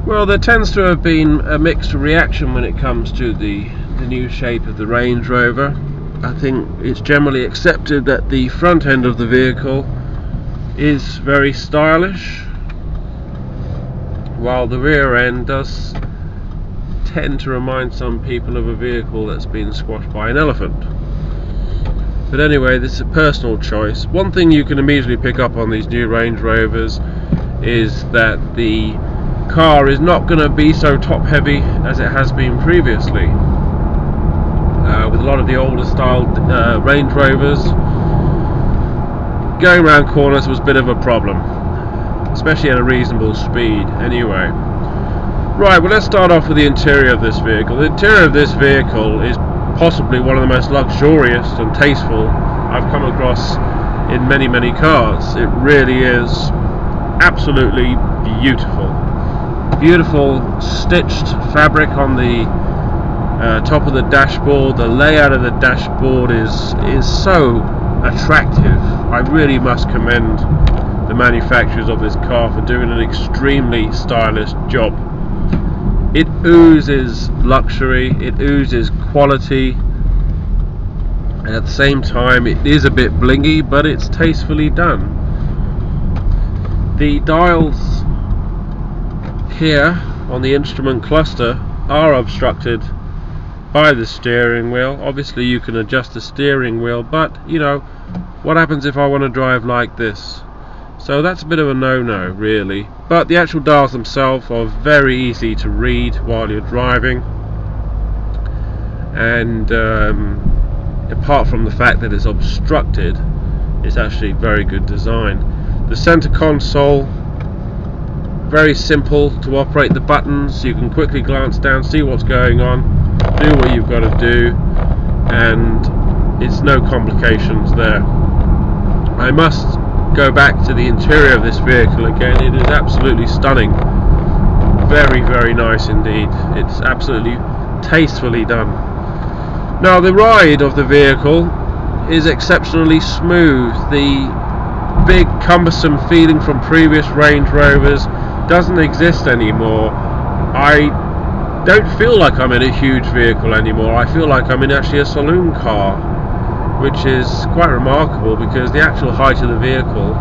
Well, there tends to have been a mixed reaction when it comes to the new shape of the Range Rover. I think it's generally accepted that the front end of the vehicle is very stylish, while the rear end does tend to remind some people of a vehicle that's been squashed by an elephant. But anyway, this is a personal choice. One thing you can immediately pick up on these new Range Rovers is that the car is not going to be so top heavy as it has been previously. With a lot of the older style Range Rovers, going around corners was a bit of a problem, especially at a reasonable speed. Anyway, right, well, let's start off with the interior of this vehicle. The interior of this vehicle is possibly one of the most luxurious and tasteful I've come across in many cars. It really is absolutely beautiful. Beautiful stitched fabric on the top of the dashboard. The layout of the dashboard is so attractive. I really must commend the manufacturers of this car for doing an extremely stylish job. It oozes luxury, it oozes quality, and at the same time it is a bit blingy, but it's tastefully done. The dials here on the instrument cluster are obstructed by the steering wheel. Obviously you can adjust the steering wheel, but you know, what happens if I want to drive like this? So that's a bit of a no-no, really. But the actual dials themselves are very easy to read while you're driving, and apart from the fact that it's obstructed, it's actually very good design. The center console, very simple to operate the buttons. You can quickly glance down, see what's going on, do what you've got to do, and it's no complications there. I must go back to the interior of this vehicle again. It is absolutely stunning. Very nice indeed. It's absolutely tastefully done. Now, the ride of the vehicle is exceptionally smooth. The big cumbersome feeling from previous Range Rovers doesn't exist anymore. I don't feel like I'm in a huge vehicle anymore. I feel like I'm in actually a saloon car, which is quite remarkable because the actual height of the vehicle,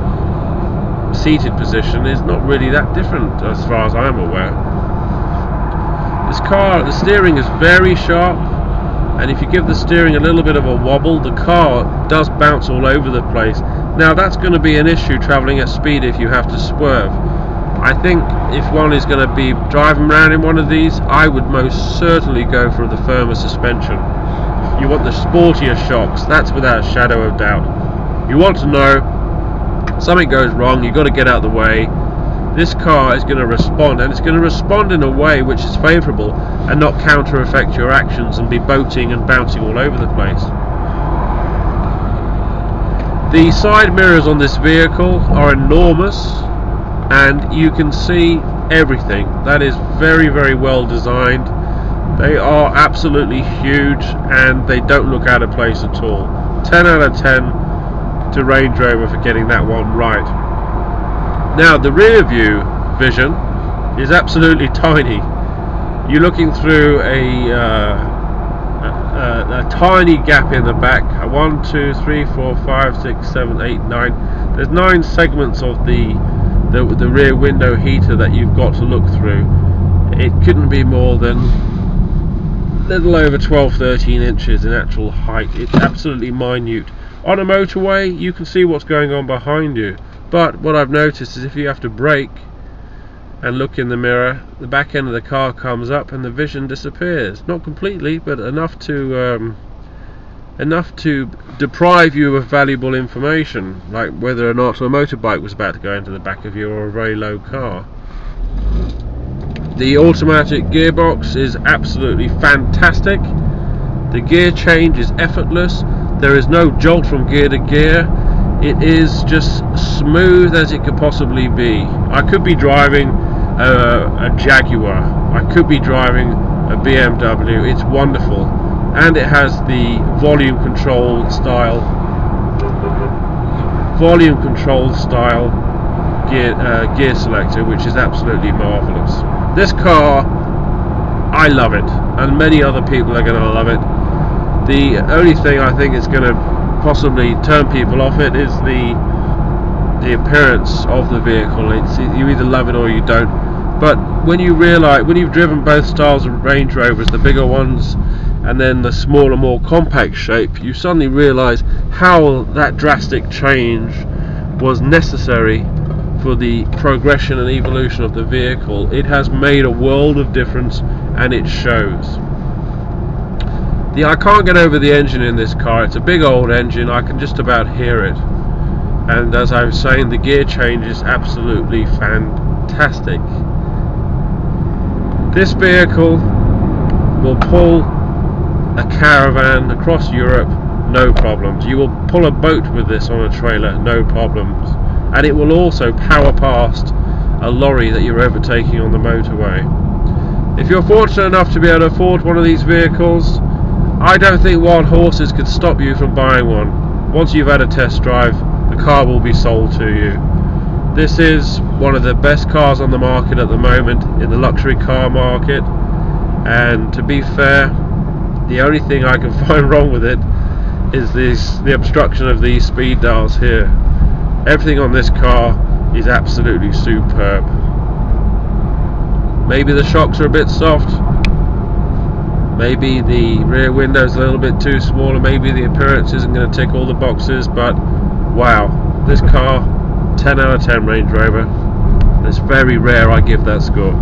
seated position, is not really that different as far as I'm aware. This car, the steering is very sharp, and if you give the steering a little bit of a wobble, the car does bounce all over the place. Now that's going to be an issue travelling at speed if you have to swerve. I think if one is going to be driving around in one of these, I would most certainly go for the firmer suspension. You want the sportier shocks, that's without a shadow of doubt. You want to know something goes wrong, you've got to get out of the way. This car is going to respond, and it's going to respond in a way which is favourable and not counter-affect your actions and be boating and bouncing all over the place. The side mirrors on this vehicle are enormous, and you can see everything. That is very well designed. They are absolutely huge, and they don't look out of place at all. 10 out of 10 to Range Rover for getting that one right. Now, the rear view vision is absolutely tiny. You're looking through a tiny gap in the back. 1, 2, 3, 4, 5, 6, 7, 8, 9. There's 9 segments of the rear window heater that you've got to look through. It couldn't be more than a little over 12-13 inches in actual height. It's absolutely minute. On a motorway you can see what's going on behind you, but what I've noticed is if you have to brake and look in the mirror, the back end of the car comes up and the vision disappears. Not completely, but enough to deprive you of valuable information, like whether or not a motorbike was about to go into the back of you or a very low car. The automatic gearbox is absolutely fantastic. The gear change is effortless. There is no jolt from gear to gear. It is just smooth as it could possibly be. I could be driving a Jaguar, I could be driving a BMW. It's wonderful, and it has the volume control style gear selector, which is absolutely marvellous. This car, I love it, and many other people are going to love it. The only thing I think is going to possibly turn people off it is the appearance of the vehicle. You either love it or you don't. But when you realise, when you've driven both styles of Range Rovers, the bigger ones and then the smaller, more compact shape, you suddenly realise how that drastic change was necessary for the progression and evolution of the vehicle. It has made a world of difference, and it shows. I can't get over the engine in this car. It's a big old engine. I can just about hear it. And as I was saying, the gear change is absolutely fantastic. This vehicle will pull a caravan across Europe, no problems. You will pull a boat with this on a trailer, no problems. And it will also power past a lorry that you're overtaking on the motorway. If you're fortunate enough to be able to afford one of these vehicles, I don't think wild horses could stop you from buying one. Once you've had a test drive, the car will be sold to you. This is one of the best cars on the market at the moment, in the luxury car market, and to be fair, the only thing I can find wrong with it is the obstruction of these speed dials here. Everything on this car is absolutely superb. Maybe the shocks are a bit soft, maybe the rear window's a little bit too small, and maybe the appearance isn't going to tick all the boxes, but wow, this car, 10 out of 10 Range Rover. It's very rare I give that score.